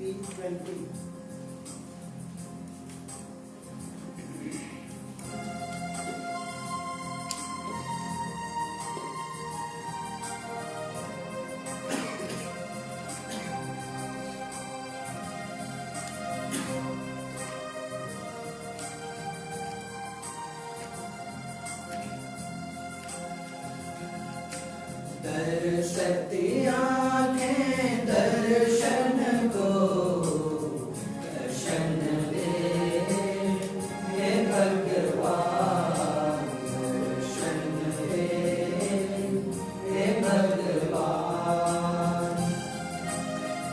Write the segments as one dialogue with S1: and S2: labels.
S1: 3:20
S2: दर्शती आँखें दर्शन को दर्शन दे, हे भगवान दर्शन दे, हे भगवान।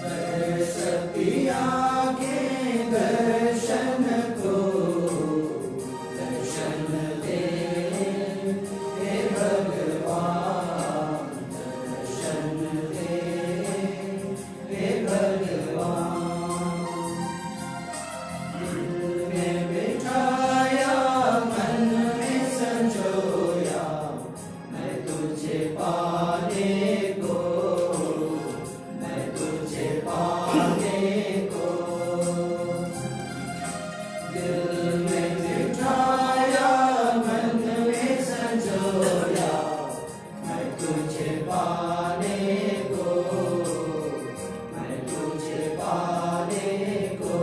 S2: दर्शती आँखें दर्शन को दर्शन दे, हे भगवान दर्शन दे, हे भगवान। दिल में बिठाया मन में संजोया मैं तुझे पाने को, मैं तुझे पाने को। दिल में बिठाया मन में संजोया मैं तुझे पाने को, मैं तुझे पाने को।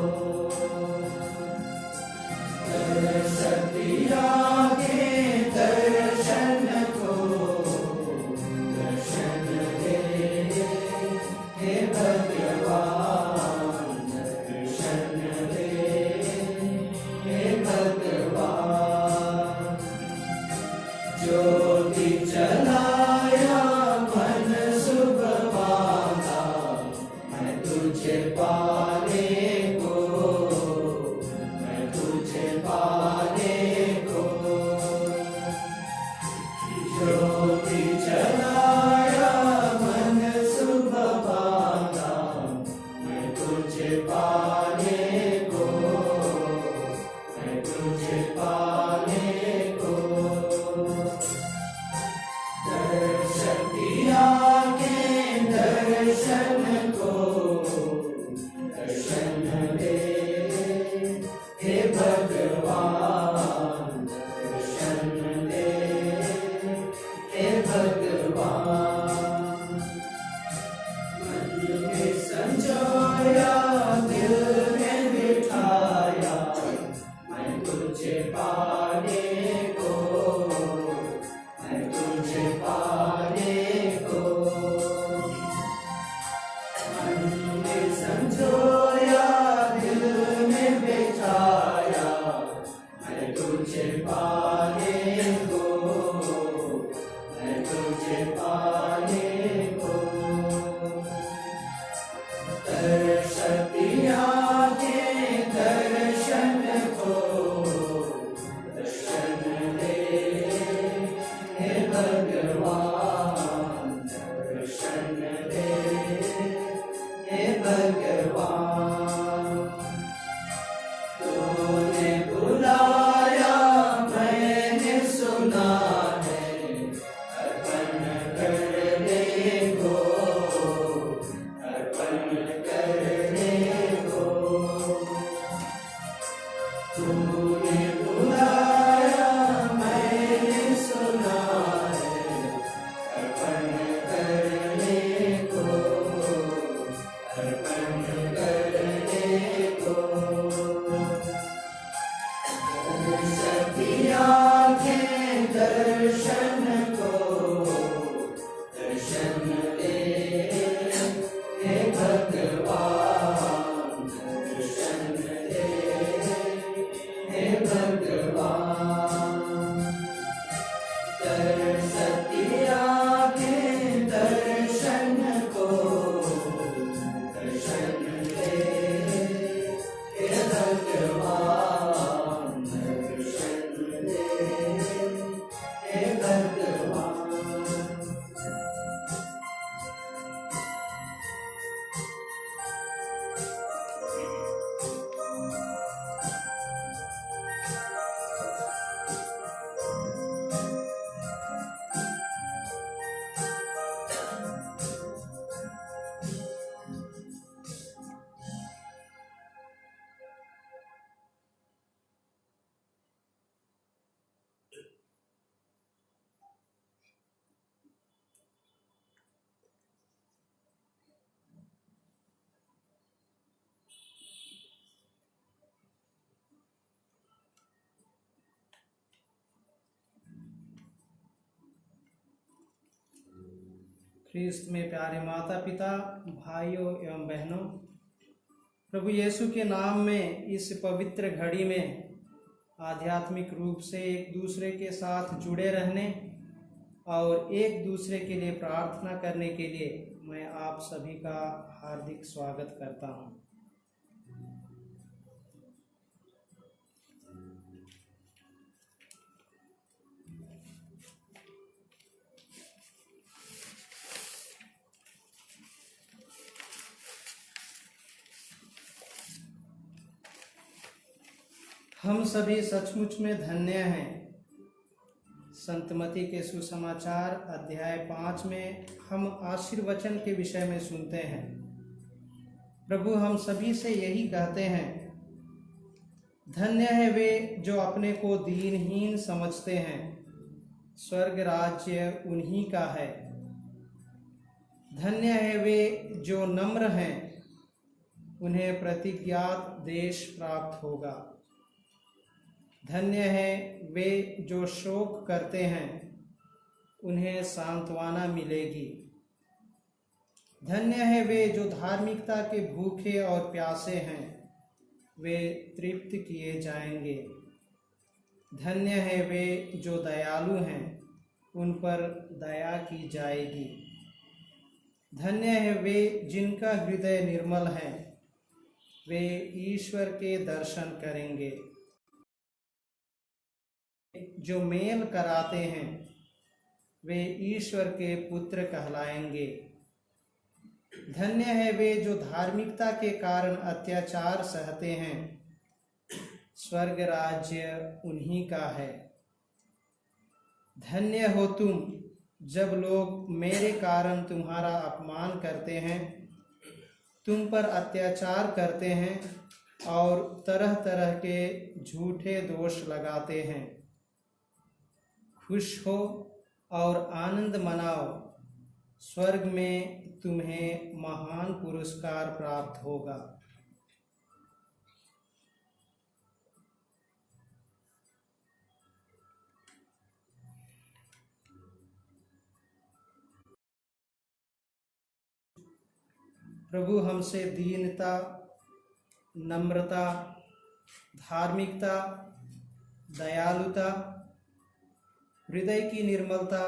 S2: दर्शती आँखें दर्शन को दर्शन दे, हे भगवान दर्शन दे, हे भगवान। ज्योति जलाया मन सुबह मांगा मैं तुझे पाने को, मैं तुझे पाने को। ज्योति जलाया मन सुबह मांगा मैं तुझे पाने को, मैं तुझे पाने को। दर्शती आँखें दर्शन को दर्शन दे, हे भगवान दर्शन दे, हे भगवान। मन में संजोया दिल में बिठाया मैं तुझे पाने को, मैं तुझे पाने को। मन में संजोया दिल में बिठाया मैं तुझे पाने को, मैं तुझे पाने को। दर्शती आँखें दर्शन को दर्शन दे, हे भगवान दर्शन दे, हे भगवान। तूने बुलाया मैंने सुना है अर्पण करने को, अर्पण करने को। तूने बुलाया मैंने सुना है अर्पण करने को, अर्पण करने को। दर्शती आँखें दर्शन को दर्शन दे, हे भगवान
S1: ख्रीस्त में प्यारे माता पिता, भाइयों एवं बहनों, प्रभु यीशु के नाम में इस पवित्र घड़ी में आध्यात्मिक रूप से एक दूसरे के साथ जुड़े रहने और एक दूसरे के लिए प्रार्थना करने के लिए मैं आप सभी का हार्दिक स्वागत करता हूँ। हम सभी सचमुच में धन्य हैं। संत मत्ती के सुसमाचार अध्याय 5 में हम आशीर्वचन के विषय में सुनते हैं। प्रभु हम सभी से यही कहते हैं, धन्य है वे जो अपने को दीनहीन समझते हैं, स्वर्ग राज्य उन्हीं का है। धन्य है वे जो नम्र हैं, उन्हें प्रतिज्ञात देश प्राप्त होगा। धन्य है वे जो शोक करते हैं, उन्हें सांत्वना मिलेगी। धन्य है वे जो धार्मिकता के भूखे और प्यासे हैं, वे तृप्त किए जाएंगे। धन्य है वे जो दयालु हैं, उन पर दया की जाएगी। धन्य है वे जिनका हृदय निर्मल है, वे ईश्वर के दर्शन करेंगे। जो मेल कराते हैं, वे ईश्वर के पुत्र कहलाएंगे। धन्य है वे जो धार्मिकता के कारण अत्याचार सहते हैं, स्वर्ग राज्य उन्हीं का है। धन्य हो तुम जब लोग मेरे कारण तुम्हारा अपमान करते हैं, तुम पर अत्याचार करते हैं और तरह तरह के झूठे दोष लगाते हैं। खुश हो और आनंद मनाओ, स्वर्ग में तुम्हें महान पुरस्कार प्राप्त होगा। प्रभु हमसे दीनता, नम्रता, धार्मिकता, दयालुता, हृदय की निर्मलता,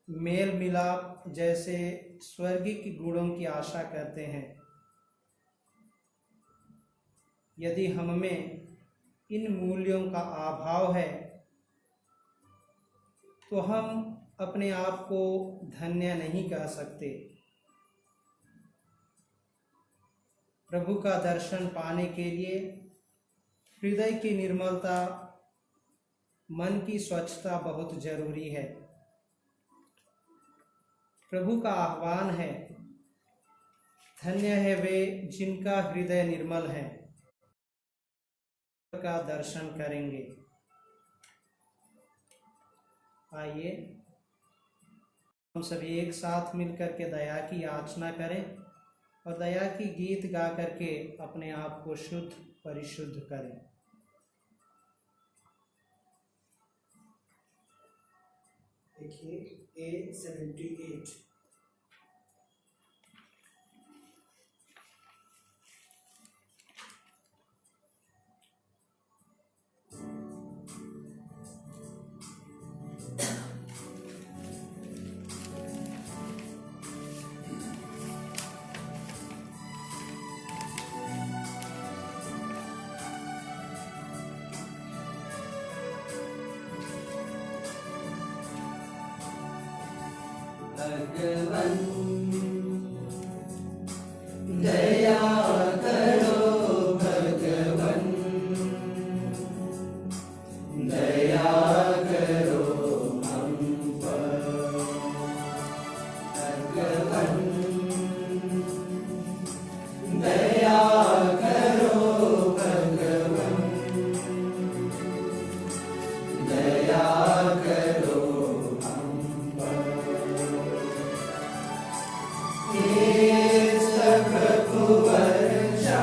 S1: मेल मिलाप जैसे स्वर्गिक गुणों की आशा करते हैं। यदि हम में इन मूल्यों का अभाव है, तो हम अपने आप को धन्य नहीं कह सकते। प्रभु का दर्शन पाने के लिए हृदय की निर्मलता, मन की स्वच्छता बहुत जरूरी है। प्रभु का आह्वान है, धन्य है वे जिनका हृदय निर्मल है, का दर्शन करेंगे। आइए हम सभी एक साथ मिलकर के दया की याचना करें और दया की गीत गा करके अपने आप को शुद्ध परिशुद्ध करें।
S2: देखिए A78। भगवन दया करो, भगवन दया करो हम पर। भगवन दया करो, भगवन दया करो हम पर। प्रभु वर्षा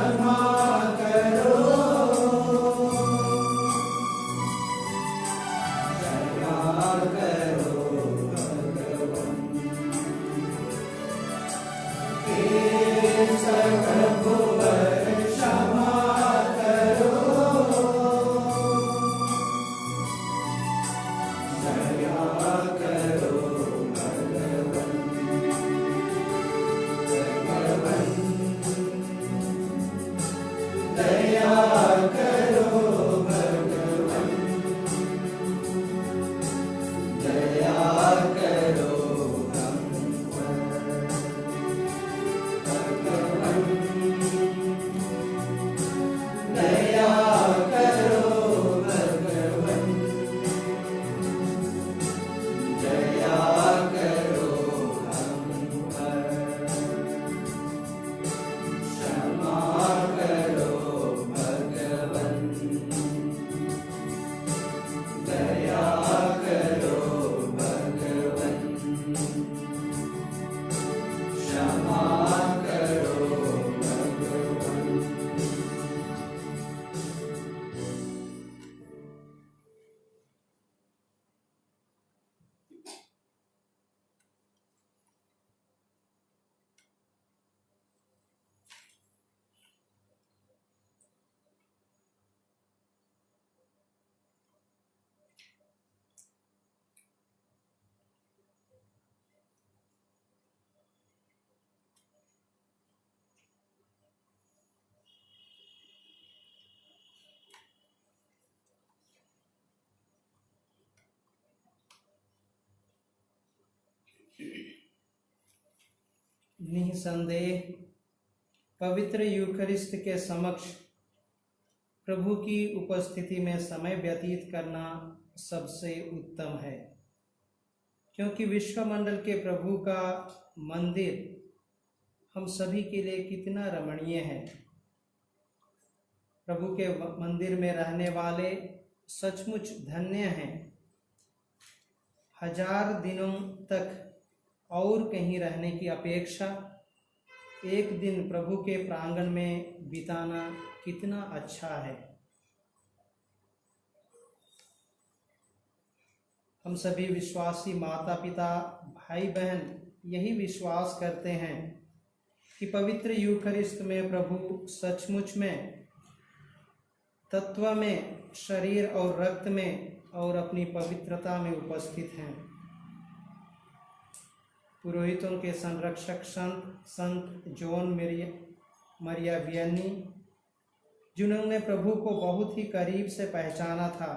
S1: निसंदेह पवित्र यूखरिस्ट के समक्ष प्रभु की उपस्थिति में समय व्यतीत करना सबसे उत्तम है, क्योंकि विश्वमंडल के प्रभु का मंदिर हम सभी के लिए कितना रमणीय है। प्रभु के मंदिर में रहने वाले सचमुच धन्य हैं। 1000 दिनों तक और कहीं रहने की अपेक्षा एक दिन प्रभु के प्रांगण में बिताना कितना अच्छा है। हम सभी विश्वासी माता पिता भाई बहन यही विश्वास करते हैं कि पवित्र यूखरिस्त में प्रभु सचमुच में तत्व में, शरीर और रक्त में और अपनी पवित्रता में उपस्थित हैं। पुरोहितों के संरक्षक संत जॉन मरिया वियनी, जिन्होंने प्रभु को बहुत ही करीब से पहचाना था,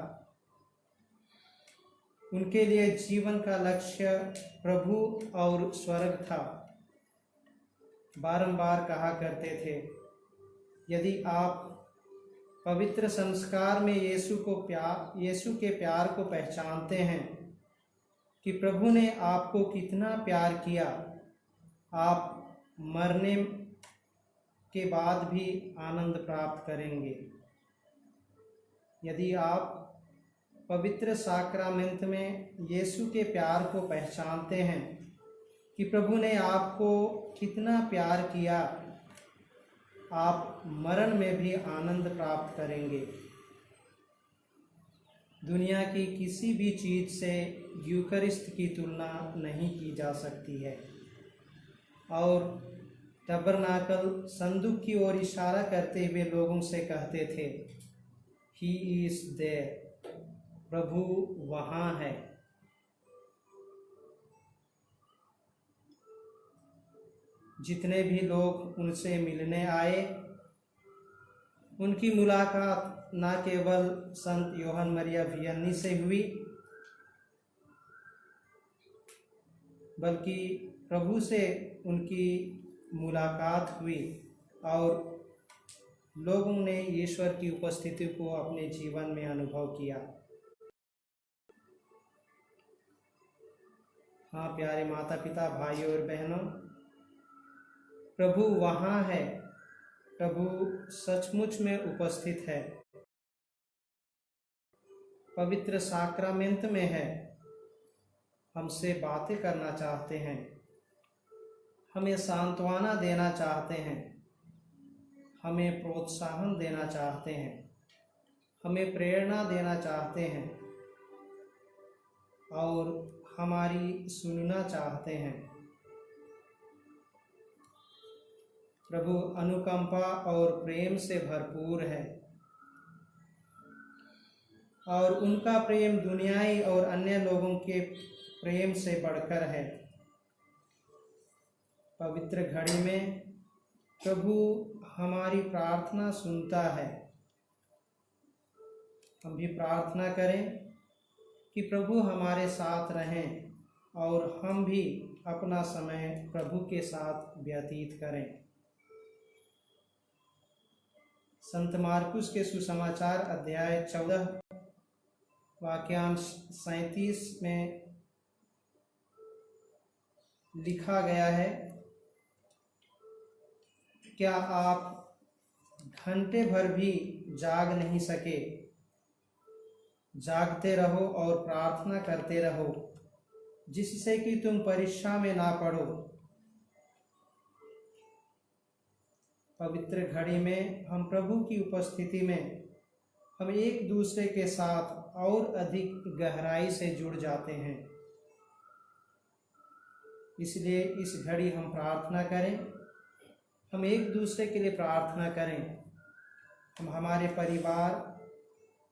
S1: उनके लिए जीवन का लक्ष्य प्रभु और स्वर्ग था। बारंबार कहा करते थे, यदि आप पवित्र संस्कार में यीशु के प्यार को पहचानते हैं कि प्रभु ने आपको कितना प्यार किया, आप मरने के बाद भी आनंद प्राप्त करेंगे। यदि आप पवित्र साक्रामेंट में यीशु के प्यार को पहचानते हैं कि प्रभु ने आपको कितना प्यार किया, आप मरण में भी आनंद प्राप्त करेंगे। दुनिया की किसी भी चीज़ से यूखरिस्त की तुलना नहीं की जा सकती है। और टबरनाकल संदूक की ओर इशारा करते हुए लोगों से कहते थे, ही इज देयर, प्रभु वहाँ है। जितने भी लोग उनसे मिलने आए, उनकी मुलाकात न केवल संत योहन मरिया वियनी से हुई, बल्कि प्रभु से उनकी मुलाकात हुई और लोगों ने ईश्वर की उपस्थिति को अपने जीवन में अनुभव किया। हाँ प्यारे माता पिता, भाइयों और बहनों, प्रभु वहाँ है, प्रभु सचमुच में उपस्थित है, पवित्र साक्रामेंट में है, हमसे बातें करना चाहते हैं, हमें सांत्वना देना चाहते हैं, हमें प्रोत्साहन देना चाहते हैं, हमें प्रेरणा देना चाहते हैं और हमारी सुनना चाहते हैं। प्रभु अनुकंपा और प्रेम से भरपूर है और उनका प्रेम दुनियाई और अन्य लोगों के प्रेम से बढ़कर है। पवित्र घड़ी में प्रभु हमारी प्रार्थना सुनता है। हम भी प्रार्थना करें कि प्रभु हमारे साथ रहें और हम भी अपना समय प्रभु के साथ व्यतीत करें। संत मार्कुस के सुसमाचार अध्याय 14 वाक्यांश 37 में लिखा गया है, क्या आप घंटे भर भी जाग नहीं सके? जागते रहो और प्रार्थना करते रहो, जिससे कि तुम परीक्षा में ना पड़ो। पवित्र घड़ी में हम प्रभु की उपस्थिति में हम एक दूसरे के साथ और अधिक गहराई से जुड़ जाते हैं। इसलिए इस घड़ी हम प्रार्थना करें, हम एक दूसरे के लिए प्रार्थना करें। हम हमारे परिवार,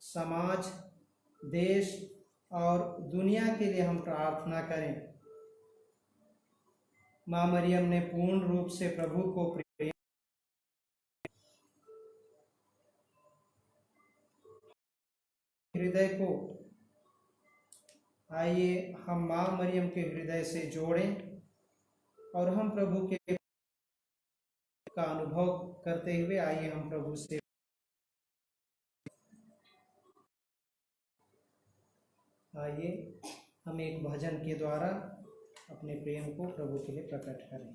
S1: समाज, देश और दुनिया के लिए हम प्रार्थना करें। माँ मरियम ने पूर्ण रूप से प्रभु को प्रेम हृदय को, आइए हम माँ मरियम के हृदय से जोड़ें और हम प्रभु के का अनुभव करते हुए आइए हम प्रभु से आइए हम एक भजन के द्वारा अपने प्रेम को प्रभु के लिए प्रकट करें।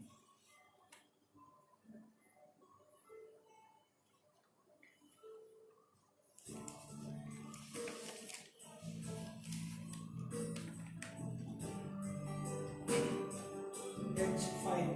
S1: That's fine.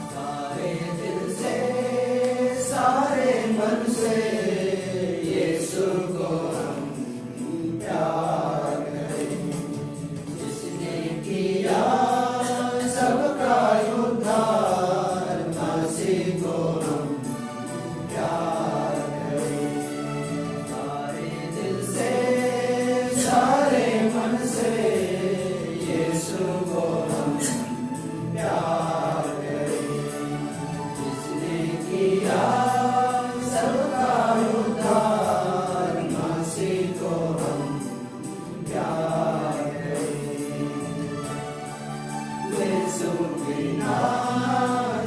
S2: सारे दिल से, सारे मन से यीशु को हम प्यार करें। जिसने किया सबका उद्धार, मसीह को हम प्यार करें। सारे दिल से, सारे मन से यीशु को हम प्यार करें। जिसने किया सबका उद्धार, मसीह को हम प्यार करें। यीशु बिना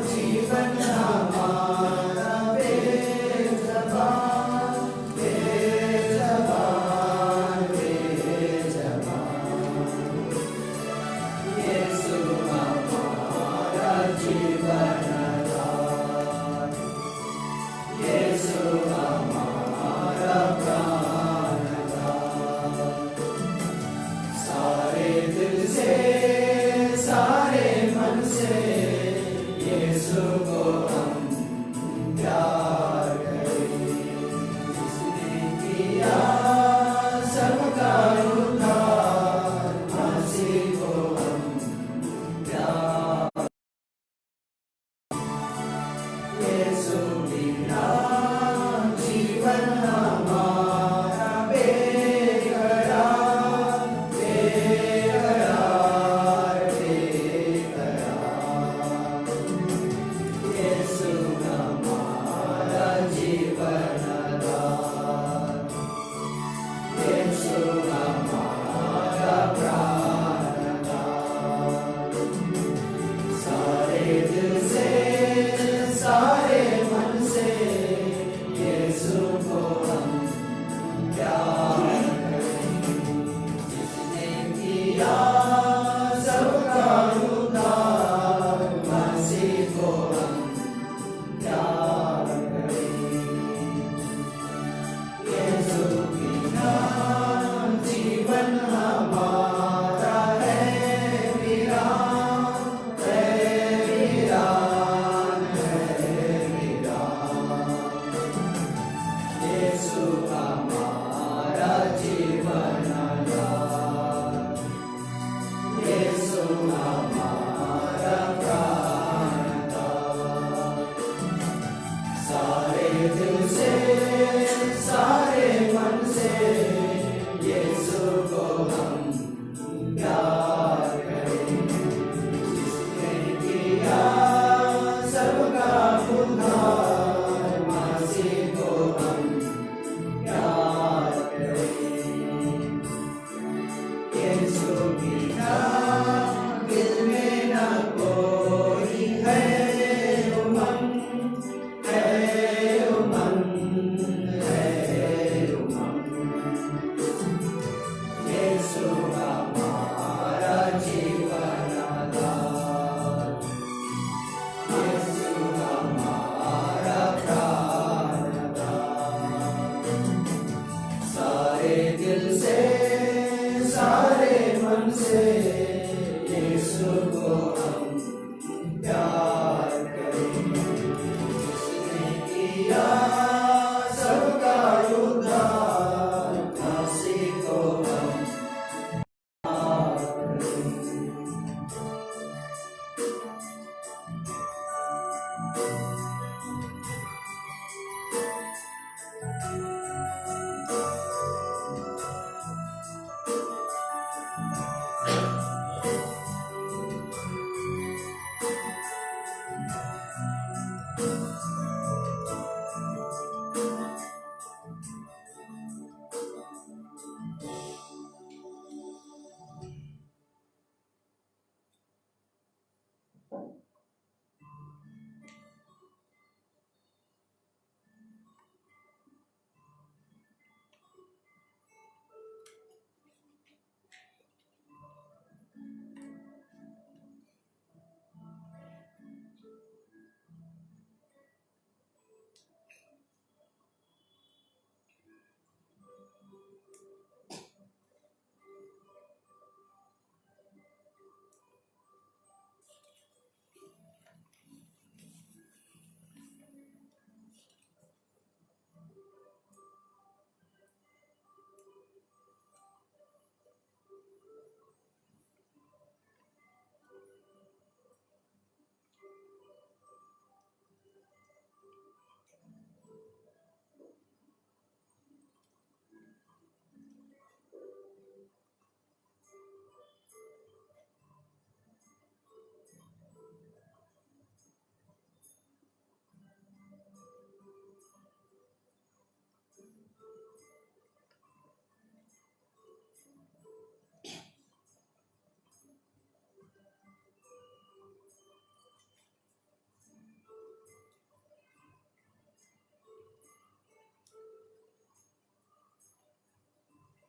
S2: जीवन हमारा बेज़बान, बेज़बान, बेज़बान। यीशु हमारा जीवन दान, यीशु हमारा प्राण दान। सारे दिल से, सारे मन से यीशु को हम प्यार करें। जिसने किया सबका उद्धार, मसीह को हम प्यार। यीशु बिना जीवन हमारा बेकरार, बेकरार, बेकरार। यीशु हमारा जीवन दान, यीशु हमारा प्राण दान। सारे दिल से, सारे मन से यीशु को हम प्यार करें। जिसने किया सबका उद्धार, मसीह को हम प्यार करें। यीशु बिना जीवन हमारा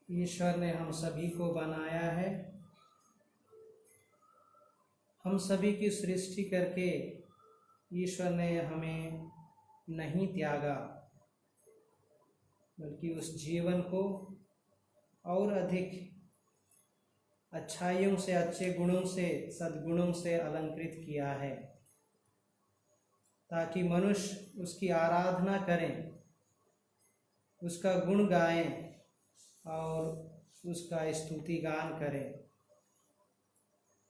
S1: ईश्वर ने हम सभी को बनाया है, हम सभी की सृष्टि करके ईश्वर ने हमें नहीं त्यागा, बल्कि उस जीवन को और अधिक अच्छाइयों से, अच्छे गुणों से, सद्गुणों से अलंकृत किया है, ताकि मनुष्य उसकी आराधना करें, उसका गुण गाएं और उसका स्तुति गान करें।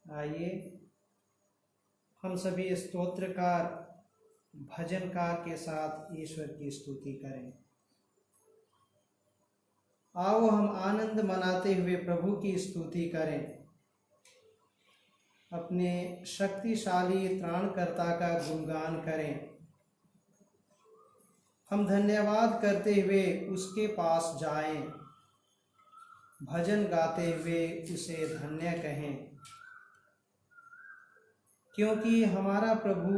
S1: आइए हम सभी स्तोत्रकार, भजनकार के साथ ईश्वर की स्तुति करें। आओ हम आनंद मनाते हुए प्रभु की स्तुति करें, अपने शक्तिशाली त्राणकर्ता का गुणगान करें। हम धन्यवाद करते हुए उसके पास जाएं, भजन गाते हुए उसे धन्य कहें, क्योंकि हमारा प्रभु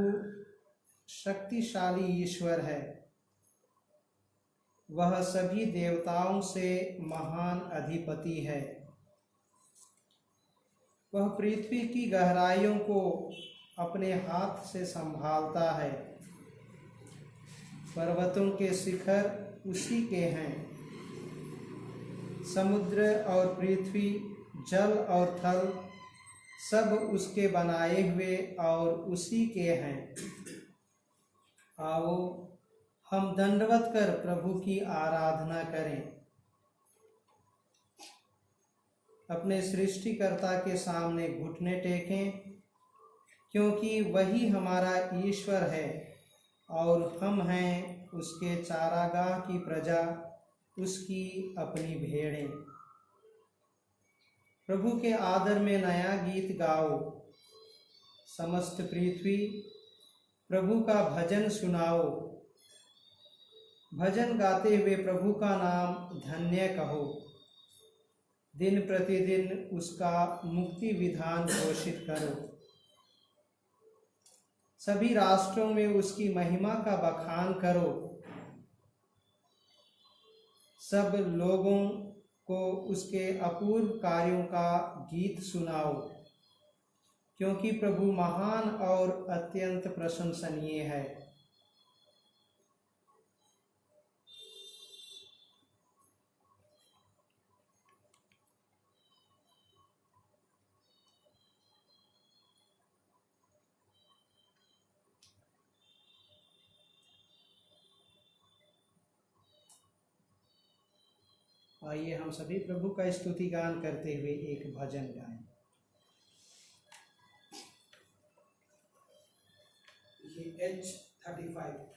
S1: शक्तिशाली ईश्वर है। वह सभी देवताओं से महान अधिपति है। वह पृथ्वी की गहराइयों को अपने हाथ से संभालता है। पर्वतों के शिखर उसी के हैं। समुद्र और पृथ्वी, जल और थल सब उसके बनाए हुए और उसी के हैं। आओ हम दंडवत कर प्रभु की आराधना करें, अपने सृष्टिकर्ता के सामने घुटने टेकें, क्योंकि वही हमारा ईश्वर है और हम हैं उसके चारागाह की प्रजा, उसकी अपनी भेड़ें। प्रभु के आदर में नया गीत गाओ, समस्त पृथ्वी प्रभु का भजन सुनाओ। भजन गाते हुए प्रभु का नाम धन्य कहो। दिन प्रतिदिन उसका मुक्ति विधान घोषित करो। सभी राष्ट्रों में उसकी महिमा का बखान करो। सब लोगों को उसके अपूर्व कार्यों का गीत सुनाओ, क्योंकि प्रभु महान और अत्यंत प्रशंसनीय है। आइए हम सभी प्रभु का स्तुति गान करते हुए एक भजन गाएं। ये H35।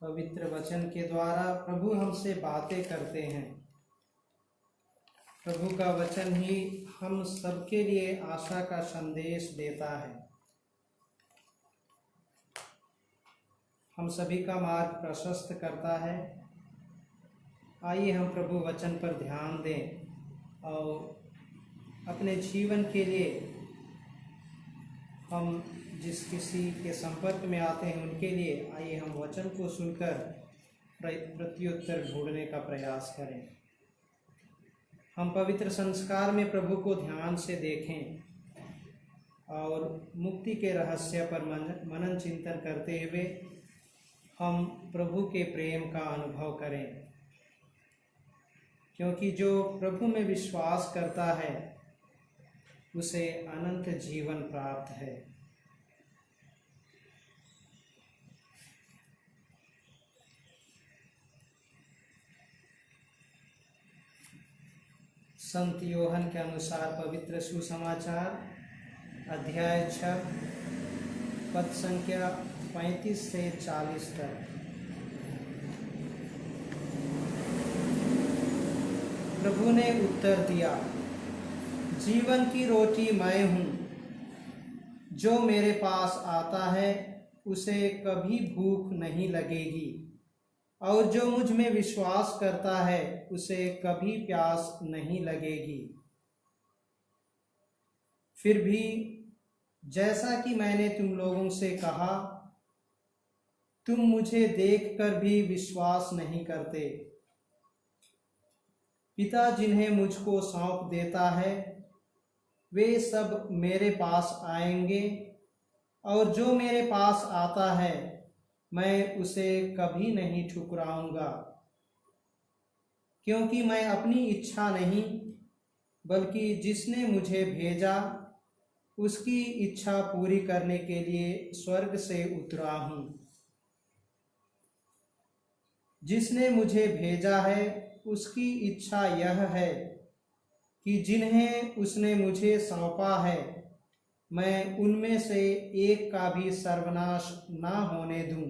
S1: पवित्र वचन के द्वारा प्रभु हमसे बातें करते हैं। प्रभु का वचन ही हम सबके लिए आशा का संदेश देता है। हम सभी का मार्ग प्रशस्त करता है। आइए हम प्रभु वचन पर ध्यान दें और अपने जीवन के लिए हम जिस किसी के संपर्क में आते हैं उनके लिए आइए हम वचन को सुनकर प्रत्युत्तर ढूंढने का प्रयास करें। हम पवित्र संस्कार में प्रभु को ध्यान से देखें और मुक्ति के रहस्य पर मनन चिंतन करते हुए हम प्रभु के प्रेम का अनुभव करें, क्योंकि जो प्रभु में विश्वास करता है उसे अनंत जीवन प्राप्त है। संत योहन के अनुसार पवित्र सुसमाचार अध्याय 6 पद संख्या 35 से 40 तक। प्रभु ने उत्तर दिया, जीवन की रोटी मैं हूँ। जो मेरे पास आता है उसे कभी भूख नहीं लगेगी और जो मुझ में विश्वास करता है उसे कभी प्यास नहीं लगेगी। फिर भी जैसा कि मैंने तुम लोगों से कहा, तुम मुझे देखकर भी विश्वास नहीं करते। पिता जिन्हें मुझको सौंप देता है वे सब मेरे पास आएंगे और जो मेरे पास आता है मैं उसे कभी नहीं ठुकराऊंगा, क्योंकि मैं अपनी इच्छा नहीं बल्कि जिसने मुझे भेजा उसकी इच्छा पूरी करने के लिए स्वर्ग से उतरा हूँ। जिसने मुझे भेजा है उसकी इच्छा यह है कि जिन्हें उसने मुझे सौंपा है मैं उनमें से एक का भी सर्वनाश ना होने दूं,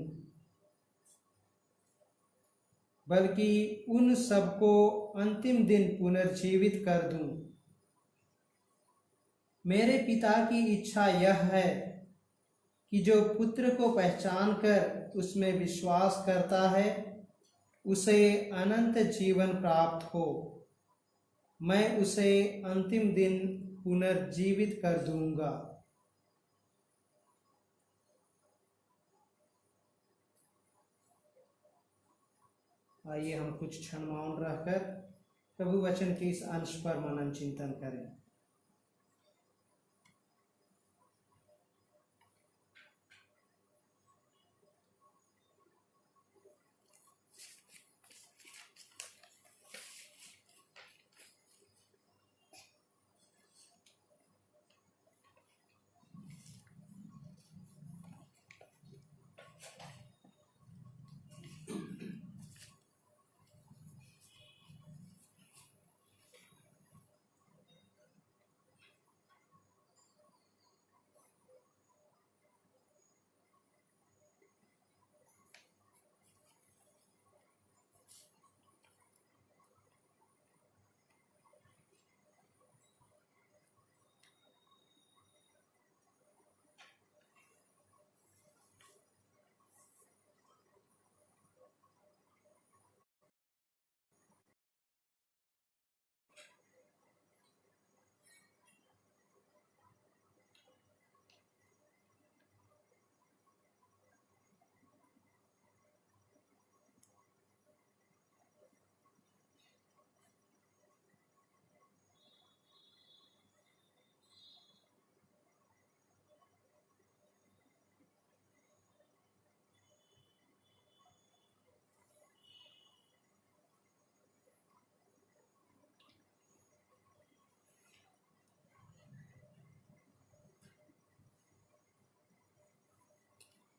S1: बल्कि उन सबको अंतिम दिन पुनर्जीवित कर दूं। मेरे पिता की इच्छा यह है कि जो पुत्र को पहचान कर उसमें विश्वास करता है उसे अनंत जीवन प्राप्त हो। मैं उसे अंतिम दिन पुनर्जीवित कर दूंगा। आइए हम कुछ क्षण मौन रहकर प्रभु वचन के इस अंश पर मनन चिंतन करें।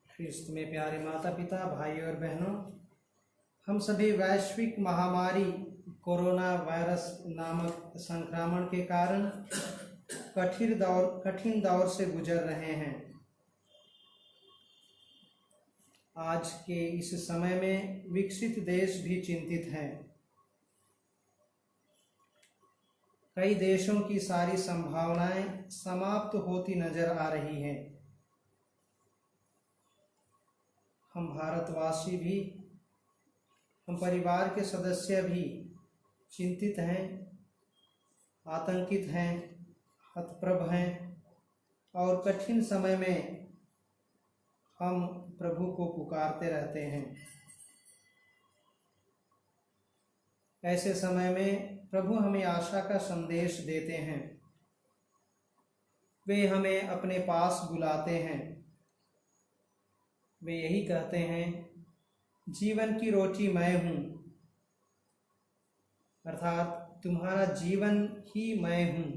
S1: ख्रिस्त में प्यारे माता पिता, भाई और बहनों, हम सभी वैश्विक महामारी कोरोना वायरस नामक संक्रमण के कारण कठिन दौर से गुजर रहे हैं। आज के इस समय में विकसित देश भी चिंतित हैं। कई देशों की सारी संभावनाएं समाप्त होती नजर आ रही हैं। हम भारतवासी भी, हम परिवार के सदस्य भी चिंतित हैं, आतंकित हैं, हतप्रभ हैं और कठिन समय में हम प्रभु को पुकारते रहते हैं। ऐसे समय में प्रभु हमें आशा का संदेश देते हैं। वे हमें अपने पास बुलाते हैं। वे यही कहते हैं, जीवन की रोटी मैं हूँ, अर्थात तुम्हारा जीवन ही मैं हूँ।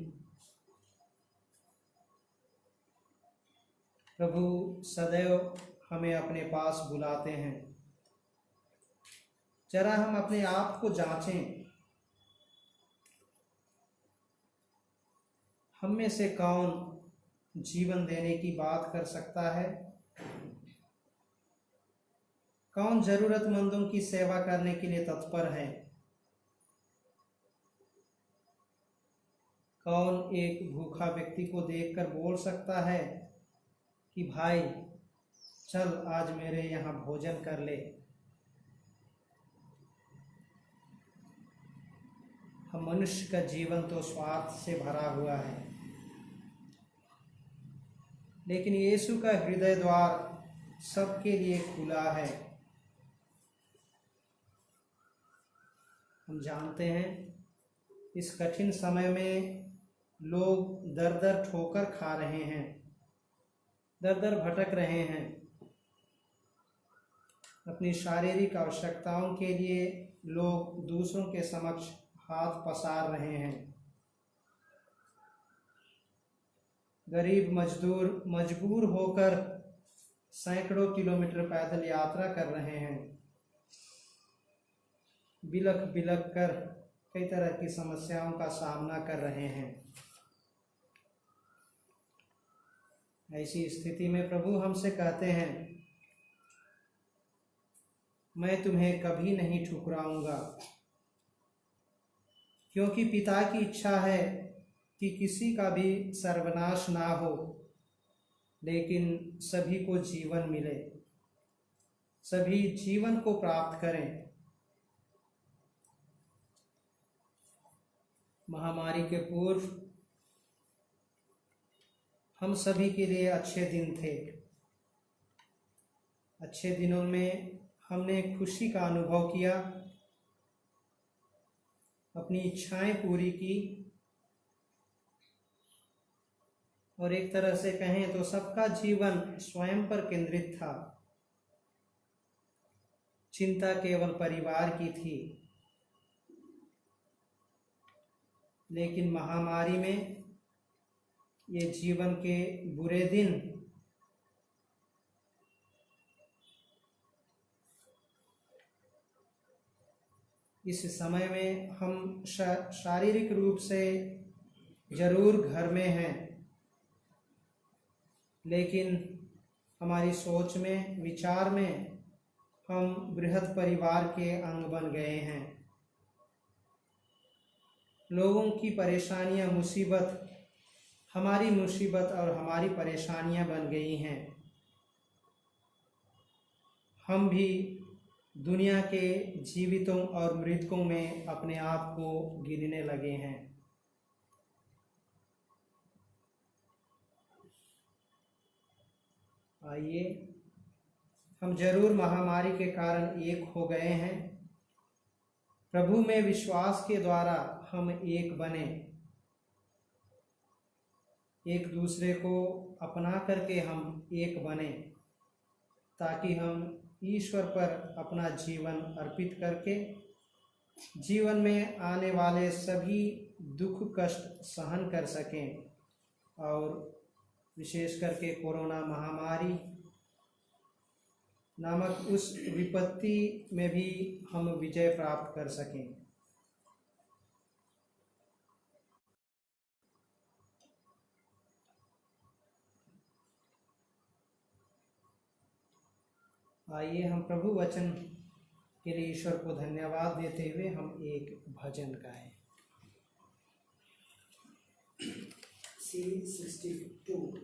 S1: प्रभु सदैव हमें अपने पास बुलाते हैं। जरा हम अपने आप को जांचें। हम में से कौन जीवन देने की बात कर सकता है? कौन जरूरतमंदों की सेवा करने के लिए तत्पर है? कौन एक भूखा व्यक्ति को देखकर बोल सकता है कि भाई चल आज मेरे यहाँ भोजन कर ले? हम मनुष्य का जीवन तो स्वार्थ से भरा हुआ है, लेकिन यीशु का हृदय द्वार सबके लिए खुला है। हम जानते हैं इस कठिन समय में लोग दर दर ठोकर खा रहे हैं, दर दर भटक रहे हैं। अपनी शारीरिक आवश्यकताओं के लिए लोग दूसरों के समक्ष हाथ पसार रहे हैं। गरीब मजदूर मजबूर होकर सैकड़ों किलोमीटर पैदल यात्रा कर रहे हैं। बिलख बिलख कर कई तरह की समस्याओं का सामना कर रहे हैं। ऐसी स्थिति में प्रभु हमसे कहते हैं, मैं तुम्हें कभी नहीं ठुकराऊंगा, क्योंकि पिता की इच्छा है कि किसी का भी सर्वनाश ना हो, लेकिन सभी को जीवन मिले, सभी जीवन को प्राप्त करें। महामारी के पूर्व हम सभी के लिए अच्छे दिन थे। अच्छे दिनों में हमने खुशी का अनुभव किया, अपनी इच्छाएं पूरी की, और एक तरह से कहें तो सबका जीवन स्वयं पर केंद्रित था। चिंता केवल परिवार की थी। लेकिन महामारी में ये जीवन के बुरे दिन इस समय में हम शारीरिक रूप से जरूर घर में हैं, लेकिन हमारी सोच में, विचार में हम बृहद परिवार के अंग बन गए हैं। लोगों की परेशानियां, मुसीबत हमारी मुसीबत और हमारी परेशानियां बन गई हैं। हम भी दुनिया के जीवितों और मृतकों में अपने आप को गिनने लगे हैं। आइए, हम जरूर महामारी के कारण एक हो गए हैं। प्रभु में विश्वास के द्वारा हम एक बने, एक दूसरे को अपना करके हम एक बने, ताकि हम ईश्वर पर अपना जीवन अर्पित करके जीवन में आने वाले सभी दुख कष्ट सहन कर सकें, और विशेष करके कोरोना महामारी नामक उस विपत्ति में भी हम विजय प्राप्त कर सकें। आइए हम प्रभु वचन के लिए ईश्वर को धन्यवाद देते हुए हम एक भजन गाएं।
S2: C62।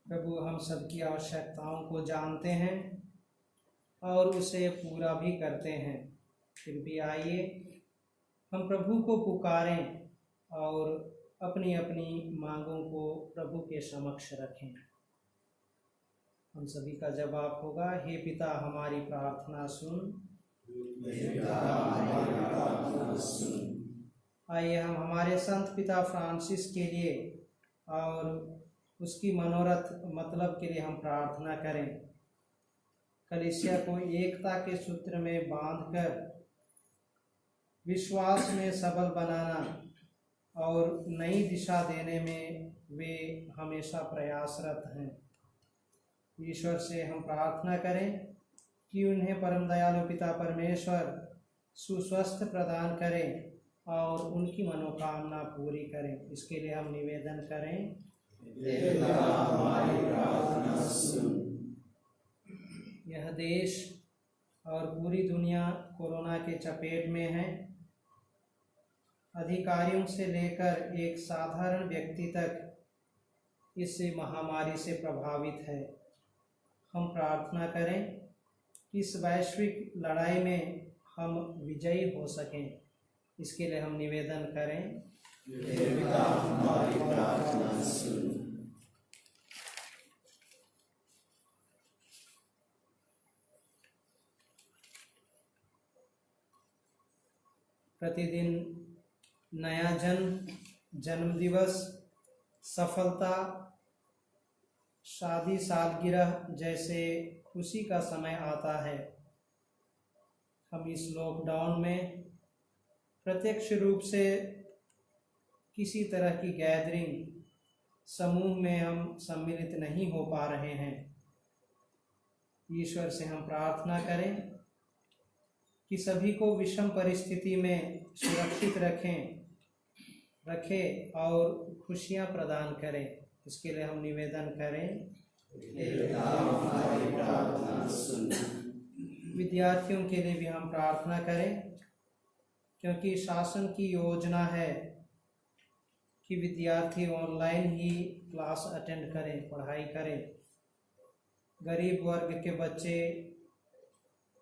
S1: प्रभु हम सबकी आवश्यकताओं को जानते हैं और उसे पूरा भी करते हैं। फिर भी आइए हम प्रभु को पुकारें और अपनी अपनी मांगों को प्रभु के समक्ष रखें। हम सभी का जवाब होगा, हे पिता हमारी प्रार्थना सुन। आइए हम हमारे संत पिता फ्रांसिस के लिए और उसकी मनोरथ मतलब के लिए हम प्रार्थना करें। कलीसिया को एकता के सूत्र में बांधकर विश्वास में सबल बनाना और नई दिशा देने में वे हमेशा प्रयासरत हैं। ईश्वर से हम प्रार्थना करें कि उन्हें परम दयालु पिता परमेश्वर सुस्वस्थ प्रदान करें और उनकी मनोकामना पूरी करें। इसके लिए हम निवेदन करें।
S2: देवता हमारी प्रार्थना सुन।
S1: यह देश और पूरी दुनिया कोरोना के चपेट में है। अधिकारियों से लेकर एक साधारण व्यक्ति तक इस महामारी से प्रभावित है। हम प्रार्थना करें कि इस वैश्विक लड़ाई में हम विजयी हो सकें। इसके लिए हम निवेदन करें।
S2: देवता हमारी प्रार्थना सुन।
S1: प्रतिदिन नया जन्म दिवस, सफलता, शादी, सालगिरह जैसे खुशी का समय आता है। हम इस लॉकडाउन में प्रत्यक्ष रूप से किसी तरह की गैदरिंग, समूह में हम सम्मिलित नहीं हो पा रहे हैं। ईश्वर से हम प्रार्थना करें कि सभी को विषम परिस्थिति में सुरक्षित रखे और खुशियां प्रदान करें। इसके लिए हम निवेदन करें।
S2: देवता हमारी प्रार्थना सुन।
S1: विद्यार्थियों के लिए भी हम प्रार्थना करें, क्योंकि शासन की योजना है कि विद्यार्थी ऑनलाइन ही क्लास अटेंड करें, पढ़ाई करें। गरीब वर्ग के बच्चे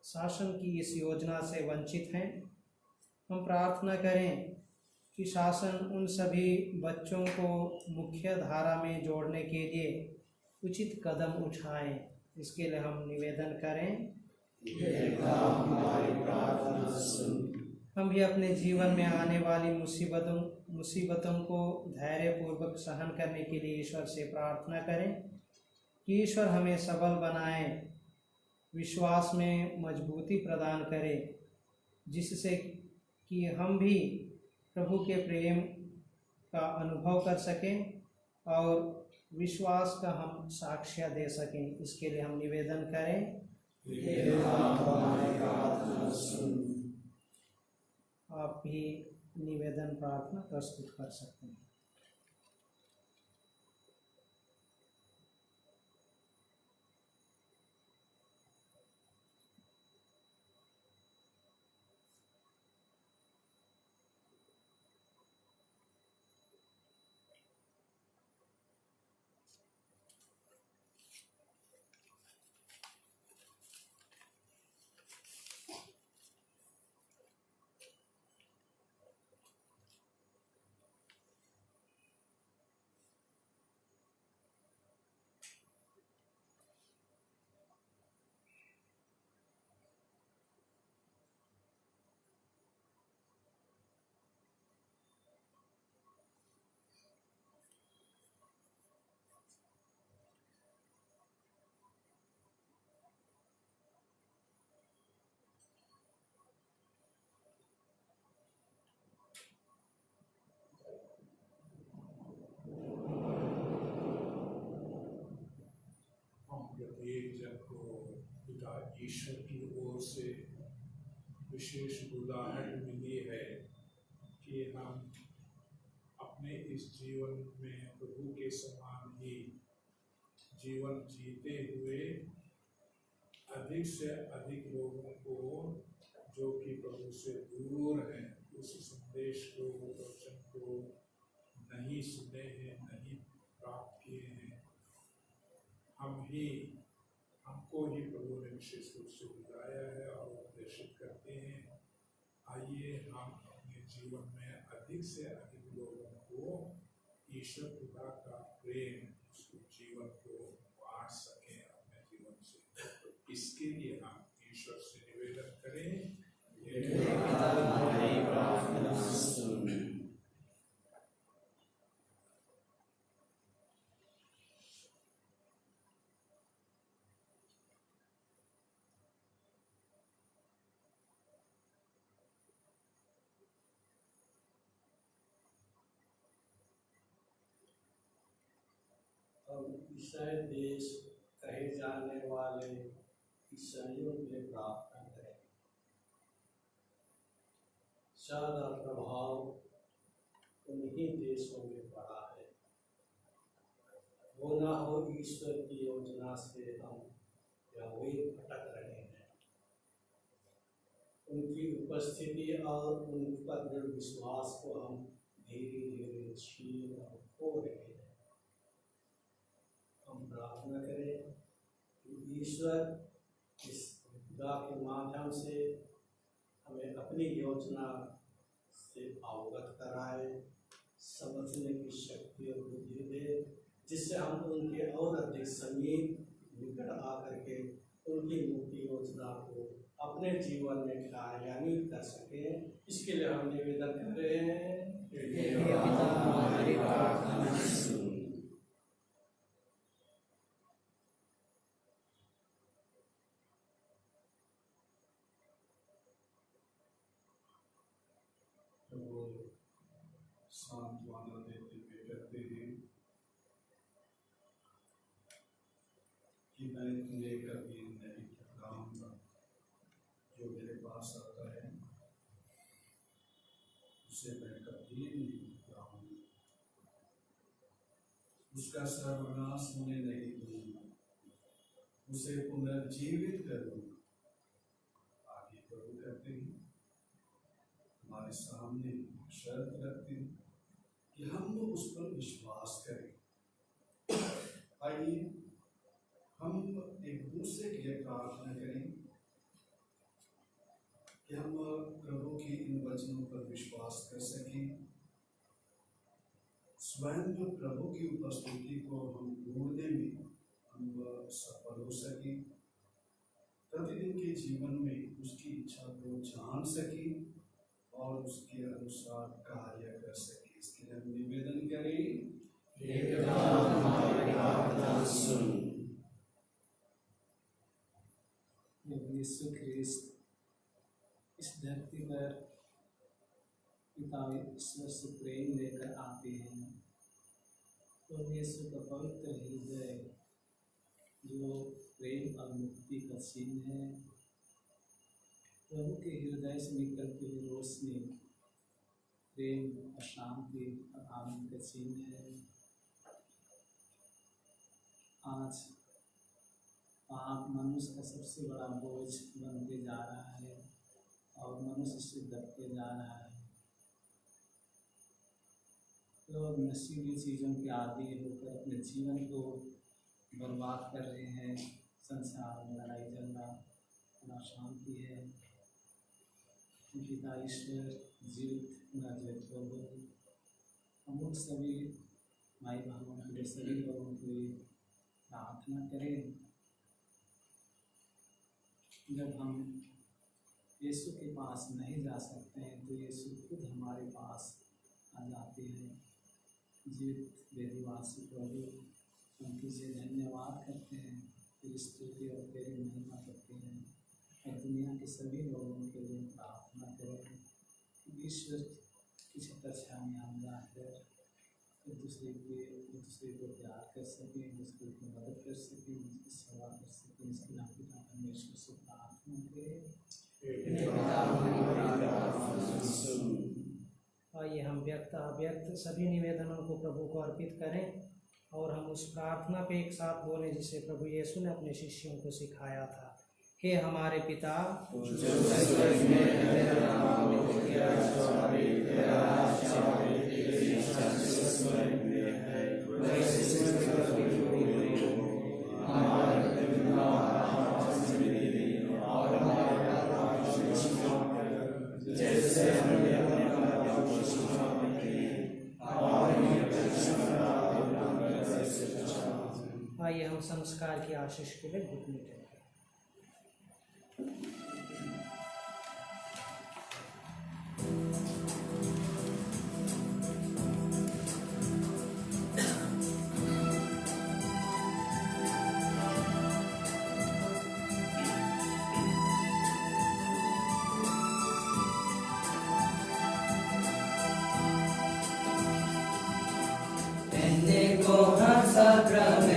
S1: शासन की इस योजना से वंचित हैं। हम प्रार्थना करें कि शासन उन सभी बच्चों को मुख्य धारा में जोड़ने के लिए उचित कदम उठाए। इसके लिए हम निवेदन करें।
S2: देवता हमारी प्रार्थना सुन।
S1: हम भी अपने जीवन में आने वाली मुसीबतों को धैर्यपूर्वक सहन करने के लिए ईश्वर से प्रार्थना करें कि ईश्वर हमें सबल बनाए, विश्वास में मजबूती प्रदान करे, जिससे कि हम भी प्रभु के प्रेम का अनुभव कर सकें और विश्वास का हम साक्ष्य दे सकें। इसके लिए हम निवेदन करें।
S2: देवता हमारी प्रार्थना सुन।
S1: आप भी निवेदन प्रार्थना प्रस्तुत कर सकते हैं।
S3: प्रत्येक जन को पिता ईश्वर की ओर से विशेष बुलाहट मिली है कि हम अपने इस जीवन में प्रभु के समान ही जीवन जीते हुए अधिक से अधिक लोगों को जो कि प्रभु से दूर हैं, उस संदेश को, वचन को नहीं सुने हैं, नहीं प्राप्त किए हैं, हमको ही प्रभु ने विशेष रूप से बुलाया है और उपदेशित करते हैं। आइए हम अपने जीवन में अधिक से अधिक लोगों को ईश्वर पिता का प्रेम, उसको जीवन को बांट सकें अपने जीवन से। इसके लिए हम ईश्वर से निवेदन करें।
S2: देवता हमारी प्रार्थना सुन। हम ईसाई देश कहे जाने वाले ईसाइयों में प्रार्थना करें। ज़्यादा प्रभाव उन्हीं देशों में पड़ा है। वो ना हो ईश्वर की योजना से हम या वे भटक रहे हैं। उनकी उपस्थिति और उन पर दृढ़ विश्वास को हम धीरे धीरे छीन और खो रहे हैं। हम प्रार्थना करें कि ईश्वर इस खुदा के माध्यम से हमें अपनी योजना से अवगत कराए, समझने की शक्ति और बुद्धि दे, जिससे हम उनके और अधिक समीप निकट आकर के उनकी मुक्ति योजना को अपने जीवन में कार्यान्वित कर सकें। इसके लिए हम निवेदन कर रहे हैं।
S1: पिता हमारी प्रार्थना सुन।
S3: सांत्वना देते हुए कहते हैं कि मैं तुम्हें कभी नहीं ठहराऊंगा। जो मेरे पास आता है उसे मैं कभी नहीं ठहराऊंगा, उसका सर्वनाश होने नहीं दूंगा, उसे पुनर्जीवित करूंगा। आगे प्रभु कहते हैं, हमारे सामने शर्त रखते हैं कि हम लोग उस पर विश्वास करें। आइए हम एक दूसरे के लिए प्रार्थना करें कि हम प्रभु की इन वचनों पर विश्वास कर सकें, स्वयं प्रभु की उपस्थिति को हम ढूंढने में हम सफल हो सकें, प्रतिदिन के जीवन में उसकी इच्छा को जान सकें और उसके अनुसार कार्य कर सके। इसके लिए हम निवेदन करें।
S2: पिता हमारी प्रार्थना सुन।
S4: यीशु ख्रिस्त इस धरती पर पिता ईश्वर से प्रेम लेकर आते हैं। तो यीशु का पवित्र हृदय जो प्रेम और मुक्ति का चिन्ह है, प्रभु के हृदय से निकलती हुई रोशनी प्रेम और शांति और आनंद का चिन्ह है। आज पाप मनुष्य का सबसे बड़ा बोझ बनते जा रहा है और मनुष्य से दबते जा रहा है। लोग नशीली चीज़ों के आदी होकर अपने जीवन को बर्बाद कर रहे हैं। संसार में लड़ाई झगड़ा ना शांति है। पिता ईश्वर जीवित न जीवित लोगों, हम उन सभी भाई बहनों के लिए, सभी लोगों के लिए प्रार्थना करें। जब हम यीशु के पास नहीं जा सकते हैं तो यीशु खुद हमारे पास आ जाते हैं। जीवित वेदवासी प्रभु, हम तुझे धन्यवाद करते हैं, तेरी स्तुति और तेरी महिमा करते हैं और दुनिया के सभी लोगों के लिए प्रार्थना करें कि ईश्वर की छत्रछाया में हम जाकर एक दूसरे को प्यार कर सकें, एक दूसरे की मदद कर सकें, उसकी सेवा कर सकें। इसके नाम पिता परमेश्वर से प्रार्थना करें।
S1: आइए हम व्यक्त अव्यक्त सभी निवेदनों को प्रभु को अर्पित करें और हम उस प्रार्थना पे एक साथ बोलें जिसे प्रभु यीशु ने अपने शिष्यों को सिखाया था। हे हमारे पिता, आइए हम संस्कार की आशीष के लिए घुटने टेकें।
S5: Pentecost sacrament.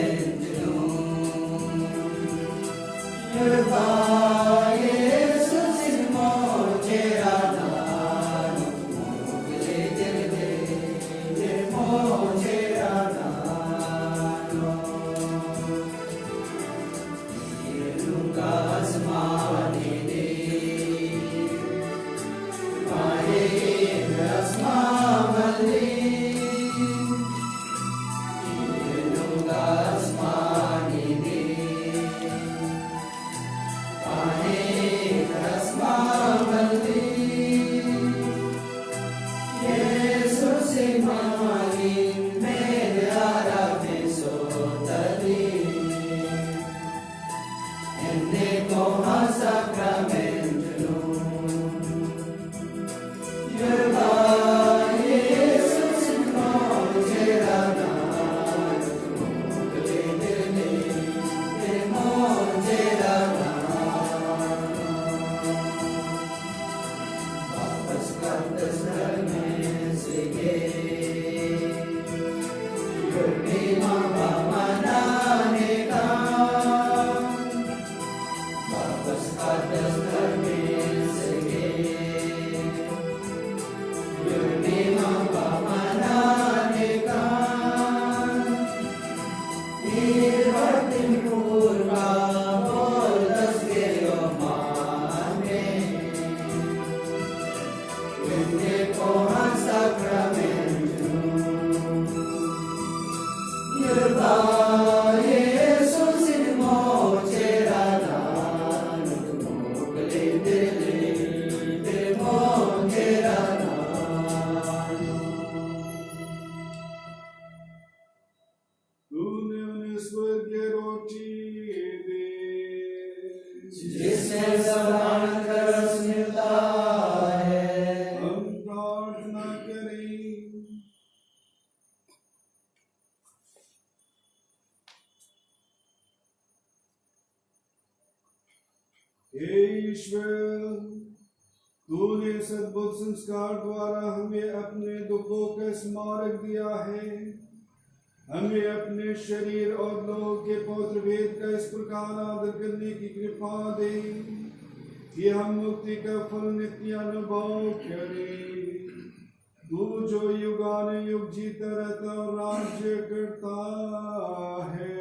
S5: तूने सद्बुद्ध संस्कार द्वारा हमें अपने दुखों का स्मारक दिया है। हमें अपने शरीर और लोह के पवित्र वेद का इस प्रकार आदर करने की कृपा दे कि हम मुक्ति का फल नित्य अनुभव करें। तू जो युगानुयुग जीता रहता और राज्य करता है।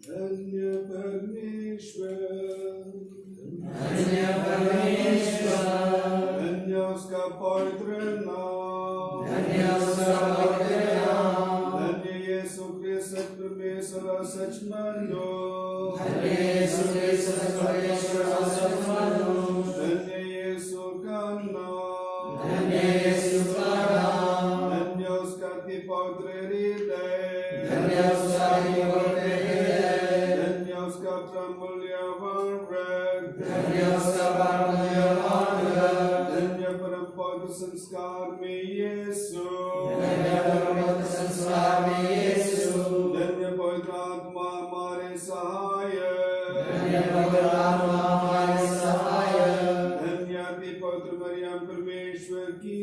S5: धन्य परमेश्वर, धन्य उसका पवित्र नाम, धन्य यीशु क्रिस्त परमेश्वर और सच मानो, धन्य यीशु का नाम, धन्य उसका अति पवित्र हृदय, धन्य परम पवित्र संस्कार में यीशु, धन्य पवित्र आत्मा हमारे सहायक, धन्य अति पवित्र मरियम परमेश्वर की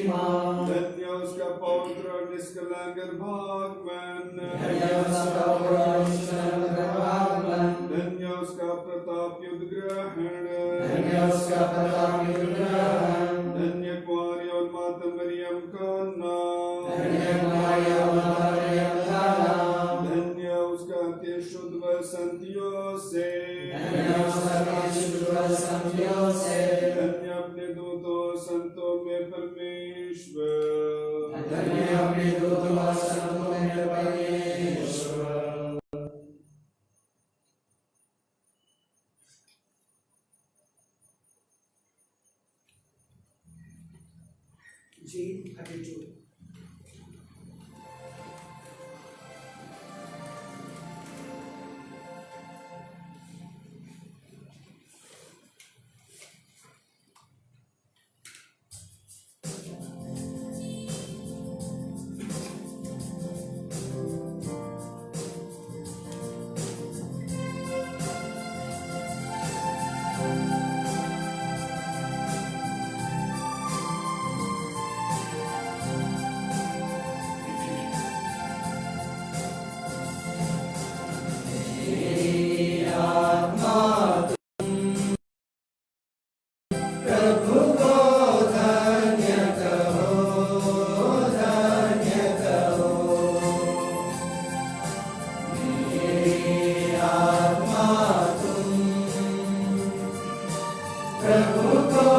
S5: माँ, धन्य उसका पवित्र और निष्कलंक भागवान, धन्य उसका प्रताप युद्ध ग्रहण, धन्य कुंवारी और माता मरियम का नाम, धन्य उसका अति शुद्ध व संतियों से,
S6: Jean attitude.
S1: प्रभु को